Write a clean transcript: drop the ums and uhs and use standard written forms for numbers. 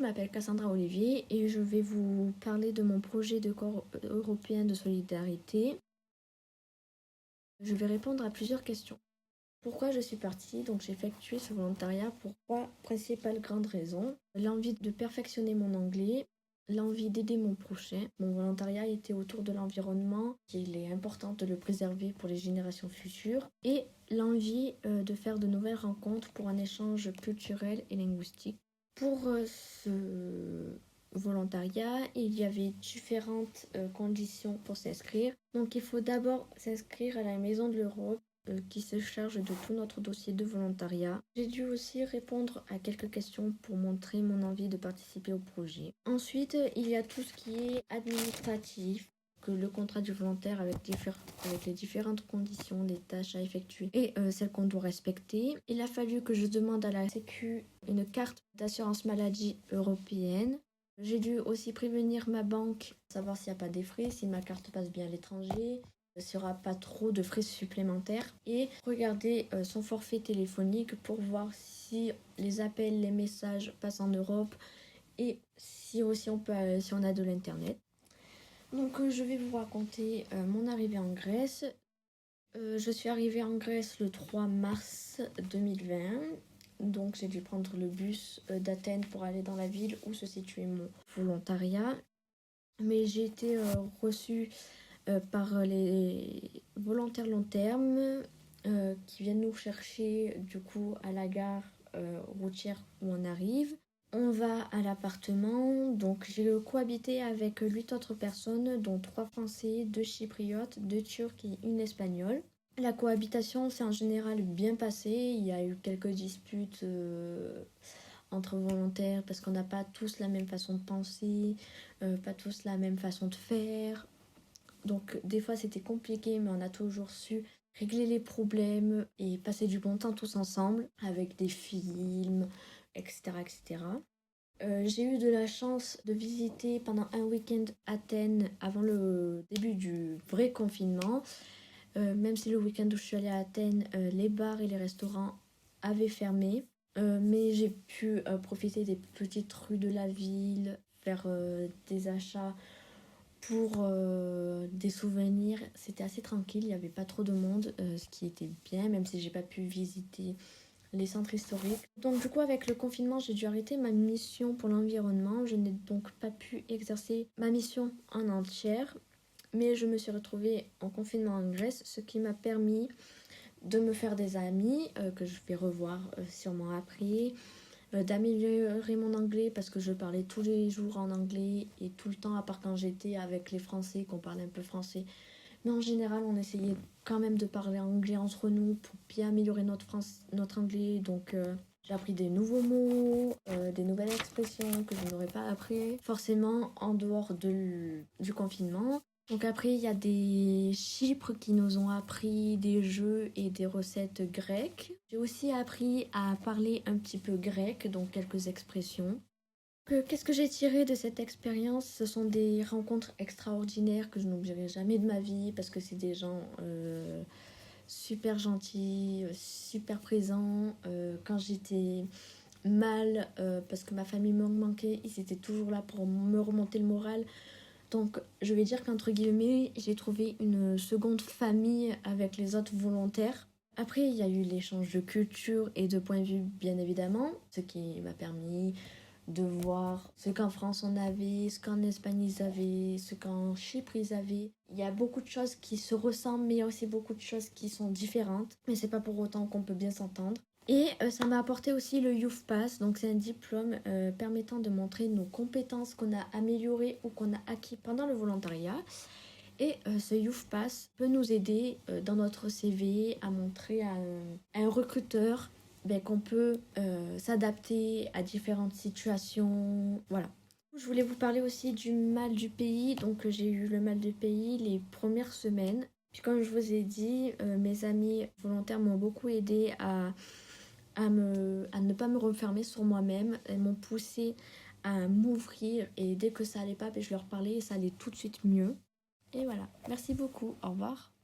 Je m'appelle Cassandra Olivier et je vais vous parler de mon projet de corps européen de solidarité. Je vais répondre à plusieurs questions. Pourquoi je suis partie? Donc j'ai effectué ce volontariat pour trois principales grandes raisons. L'envie de perfectionner mon anglais, l'envie d'aider mon prochain. Mon volontariat était autour de l'environnement, qu'il est important de le préserver pour les générations futures, et l'envie de faire de nouvelles rencontres pour un échange culturel et linguistique. Pour ce volontariat, il y avait différentes conditions pour s'inscrire. Donc il faut d'abord s'inscrire à la Maison de l'Europe qui se charge de tout notre dossier de volontariat. J'ai dû aussi répondre à quelques questions pour montrer mon envie de participer au projet. Ensuite, il y a tout ce qui est administratif, que le contrat du volontaire avec les différentes conditions, les tâches à effectuer et celles qu'on doit respecter. Il a fallu que je demande à la Sécu une carte d'assurance maladie européenne. J'ai dû aussi prévenir ma banque, savoir s'il n'y a pas des frais, si ma carte passe bien à l'étranger, s'il n'y aura pas trop de frais supplémentaires, et regarder son forfait téléphonique pour voir si les appels, les messages passent en Europe et si aussi si on a de l'internet. Donc je vais vous raconter mon arrivée en Grèce. Je suis arrivée en Grèce le 3 mars 2020. Donc j'ai dû prendre le bus d'Athènes pour aller dans la ville où se situait mon volontariat. Mais j'ai été reçue par les volontaires long terme qui viennent nous chercher du coup à la gare routière où on arrive. On va à l'appartement, donc j'ai cohabité avec 8 autres personnes, dont 3 Français, 2 Chypriotes, 2 Turcs et une Espagnole. La cohabitation s'est en général bien passée, il y a eu quelques disputes entre volontaires parce qu'on n'a pas tous la même façon de penser, pas tous la même façon de faire. Donc des fois c'était compliqué, mais on a toujours su régler les problèmes et passer du bon temps tous ensemble avec des films, etc. etc. J'ai eu de la chance de visiter pendant un week-end Athènes avant le début du vrai confinement. Même si le week-end où je suis allée à Athènes, les bars et les restaurants avaient fermé. Mais j'ai pu profiter des petites rues de la ville, faire des achats pour des souvenirs. C'était assez tranquille, il n'y avait pas trop de monde, ce qui était bien, même si j'ai pas pu visiter les centres historiques. Donc du coup, avec le confinement, j'ai dû arrêter ma mission pour l'environnement. Je n'ai donc pas pu exercer ma mission en entière, mais je me suis retrouvée en confinement en Grèce, ce qui m'a permis de me faire des amis que je vais revoir sûrement après, d'améliorer mon anglais parce que je parlais tous les jours en anglais et tout le temps, à part quand j'étais avec les Français, qu'on parlait un peu français. Mais en général, on essayait quand même de parler anglais entre nous pour bien améliorer notre anglais. Donc, j'ai appris des nouveaux mots, des nouvelles expressions que je n'aurais pas appris forcément en dehors du confinement. Donc après, il y a des Chypres qui nous ont appris des jeux et des recettes grecques. J'ai aussi appris à parler un petit peu grec, donc quelques expressions. Qu'est-ce que j'ai tiré de cette expérience? Ce sont des rencontres extraordinaires que je n'oublierai jamais de ma vie parce que c'est des gens super gentils, super présents. Quand j'étais mal, parce que ma famille me manquait, ils étaient toujours là pour me remonter le moral. Donc je vais dire qu'entre guillemets, j'ai trouvé une seconde famille avec les autres volontaires. Après, il y a eu l'échange de culture et de points de vue, bien évidemment, ce qui m'a permis de voir ce qu'en France on avait, ce qu'en Espagne ils avaient, ce qu'en Chypre ils avaient. Il y a beaucoup de choses qui se ressemblent, mais il y a aussi beaucoup de choses qui sont différentes. Mais c'est pas pour autant qu'on peut bien s'entendre. Et ça m'a apporté aussi le Youth Pass, donc c'est un diplôme permettant de montrer nos compétences qu'on a améliorées ou qu'on a acquis pendant le volontariat. Et ce Youth Pass peut nous aider dans notre CV à montrer à un recruteur qu'on peut s'adapter à différentes situations. Voilà. Je voulais vous parler aussi du mal du pays. Donc j'ai eu le mal du pays les premières semaines. Puis comme je vous ai dit, mes amis volontaires m'ont beaucoup aidé à ne pas me refermer sur moi-même. Elles m'ont poussé à m'ouvrir et dès que ça allait pas, je leur parlais et ça allait tout de suite mieux. Et voilà, merci beaucoup, au revoir.